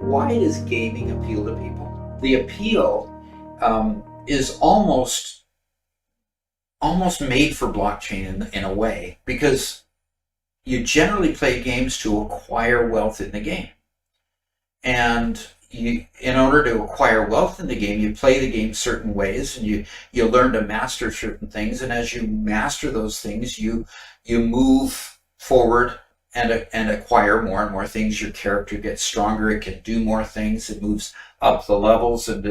Why does gaming appeal to people? The appeal is almost made for blockchain in a way, because you generally play games to acquire wealth in the game. And in order to acquire wealth in the game, you play the game certain ways, and you learn to master certain things. And as you master those things, you move forward and acquire more and more things. Your character gets stronger. It can do more things. It moves up the levels, and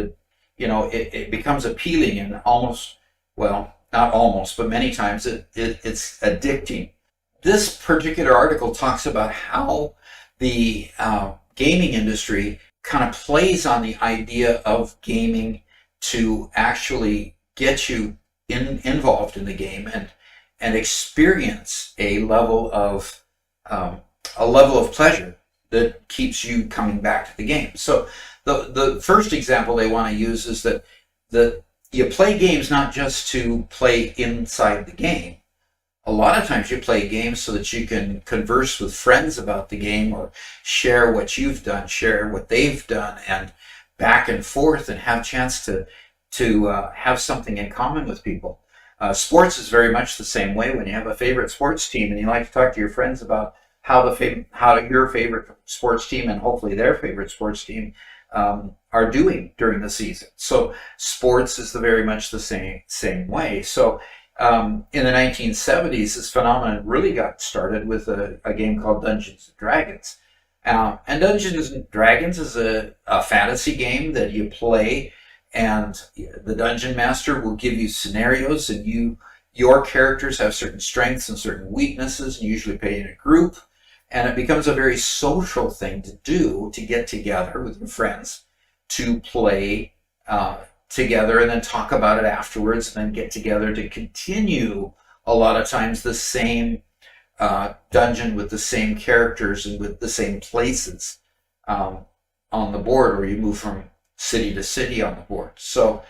it becomes appealing and almost, well, not almost, but many times it's addicting. This particular article talks about how the gaming industry kind of plays on the idea of gaming to actually get you involved in the game and experience a level of pleasure that keeps you coming back to the game. So the first example they want to use is that you play games not just to play inside the game. A lot of times you play games so that you can converse with friends about the game, or share what you've done, share what they've done, and back and forth, and have a chance to have something in common with people. Sports is very much the same way. When you have a favorite sports team and you like to talk to your friends about how your favorite sports team and hopefully their favorite sports team are doing during the season. So sports is very much the same way. So in the 1970s, this phenomenon really got started with a game called Dungeons and Dragons. And Dungeons and Dragons is a fantasy game that you play, and the dungeon master will give you scenarios, and your characters have certain strengths and certain weaknesses, and you usually play in a group. And it becomes a very social thing to do, to get together with your friends to play together, and then talk about it afterwards, and then get together to continue a lot of times the same dungeon with the same characters and with the same places on the board, or you move from city to city on the board. So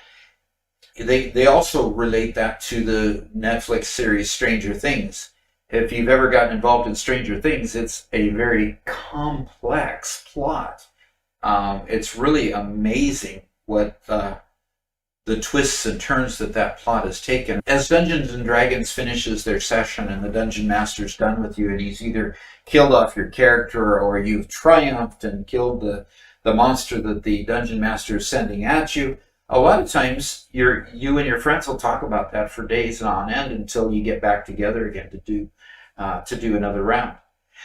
they also relate that to the Netflix series Stranger Things. If you've ever gotten involved in Stranger Things, it's a very complex plot. It's really amazing what the twists and turns that plot has taken. As Dungeons and Dragons finishes their session and the dungeon master's done with you, and he's either killed off your character, or you've triumphed and killed the monster that the dungeon master is sending at you, a lot of times you and your friends will talk about that for days on end until you get back together again to do another round.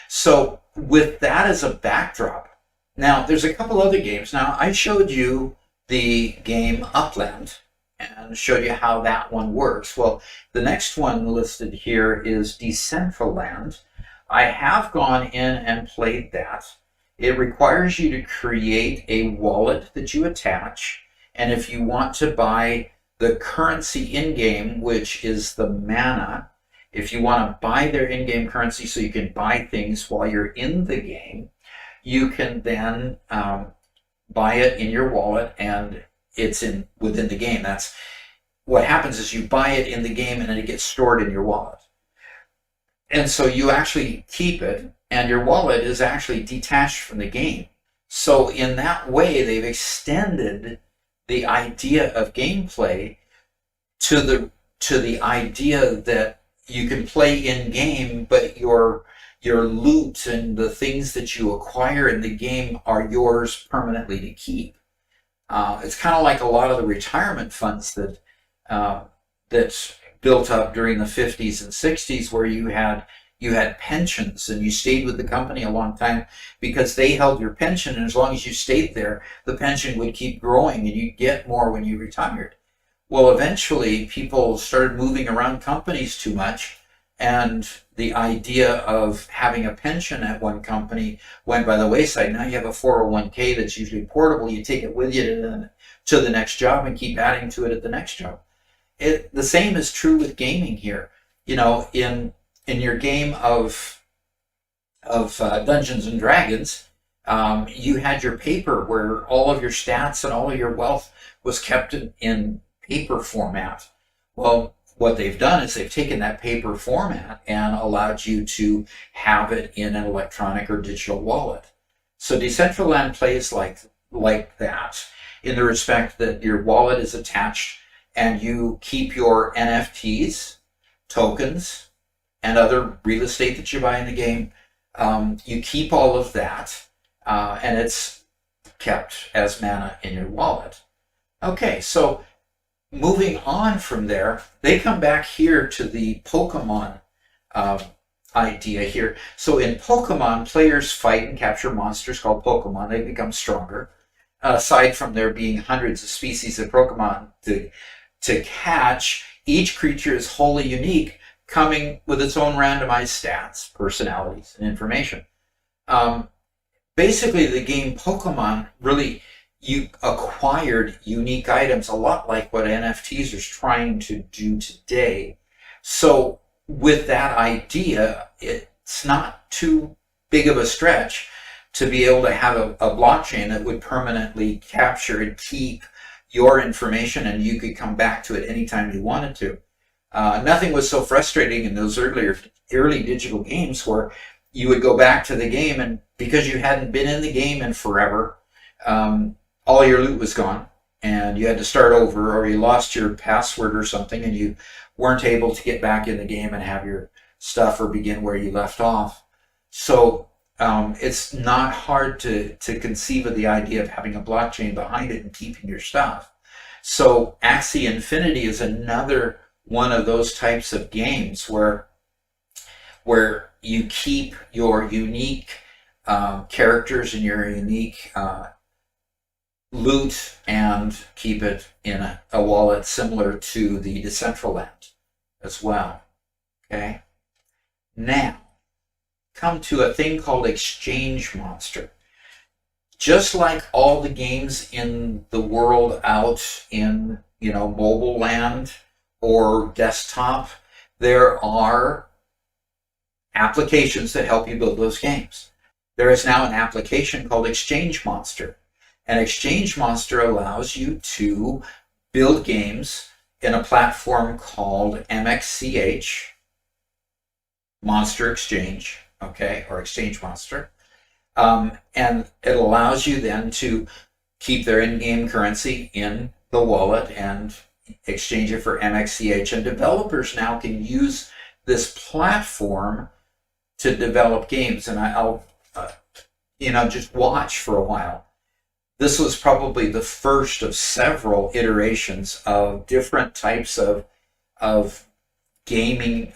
So with that as a backdrop, now there's a couple other games. Now I showed you the game Upland and showed you how that one works. Well, the next one listed here is Decentraland. I have gone in and played that. It requires you to create a wallet that you attach, and if you want to buy the currency in-game, which is the mana, if you want to buy their in-game currency so you can buy things while you're in the game, you can then buy it in your wallet, and it's within the game. That's what happens, is you buy it in the game and then it gets stored in your wallet. And so you actually keep it, and your wallet is actually detached from the game. So in that way, they've extended the idea of gameplay to the idea that you can play in game, but your loot and the things that you acquire in the game are yours permanently to keep. It's kind of like a lot of the retirement funds that's built up during the 50s and 60s, where you had pensions, and you stayed with the company a long time because they held your pension, and as long as you stayed there, the pension would keep growing and you'd get more when you retired. Well, eventually people started moving around companies too much, and the idea of having a pension at one company went by the wayside. Now you have a 401k that's usually portable. You take it with you to the next job and keep adding to it at the next job. The same is true with gaming here. In your game of Dungeons and Dragons, you had your paper where all of your stats and all of your wealth was kept in paper format. Well, what they've done is they've taken that paper format and allowed you to have it in an electronic or digital wallet. So Decentraland plays like that, in the respect that your wallet is attached and you keep your NFTs, tokens, and other real estate that you buy in the game. You keep all of that, and it's kept as mana in your wallet. Okay, so moving on from there, they come back here to the Pokemon idea here. So in Pokemon, players fight and capture monsters called Pokemon. They become stronger. Aside from there being hundreds of species of Pokemon to catch, each creature is wholly unique, coming with its own randomized stats, personalities, and information. Basically, the game Pokemon, really, you acquired unique items, a lot like what NFTs are trying to do today. So with that idea, it's not too big of a stretch to be able to have a blockchain that would permanently capture and keep your information, and you could come back to it anytime you wanted to. Nothing was so frustrating in those early digital games where you would go back to the game, and because you hadn't been in the game in forever, all your loot was gone, and you had to start over, or you lost your password or something, and you weren't able to get back in the game and have your stuff or begin where you left off. So it's not hard to conceive of the idea of having a blockchain behind it and keeping your stuff. So Axie Infinity is another one of those types of games where you keep your unique characters and your unique loot and keep it in a wallet similar to the Decentraland as well. Okay? Now, come to a thing called Exchange Monster. Just like all the games in the world out in, mobile land or desktop, there are applications that help you build those games. There is now an application called Exchange Monster. And Exchange Monster allows you to build games in a platform called MXCH, Monster Exchange, okay, or Exchange Monster. And it allows you then to keep their in-game currency in the wallet and exchange it for MXCH. And developers now can use this platform to develop games. And I'll just watch for a while. This was probably the first of several iterations of different types of gaming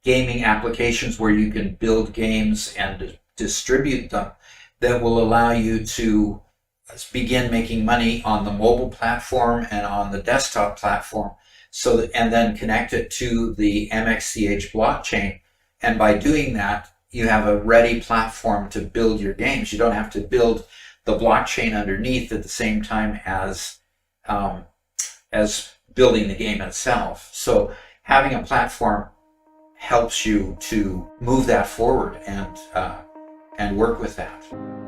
applications where you can build games and distribute them that will allow you to begin making money on the mobile platform and on the desktop platform, and then connect it to the MXCH blockchain. And by doing that, you have a ready platform to build your games. You don't have to build the blockchain underneath at the same time as building the game itself. So having a platform helps you to move that forward and work with that.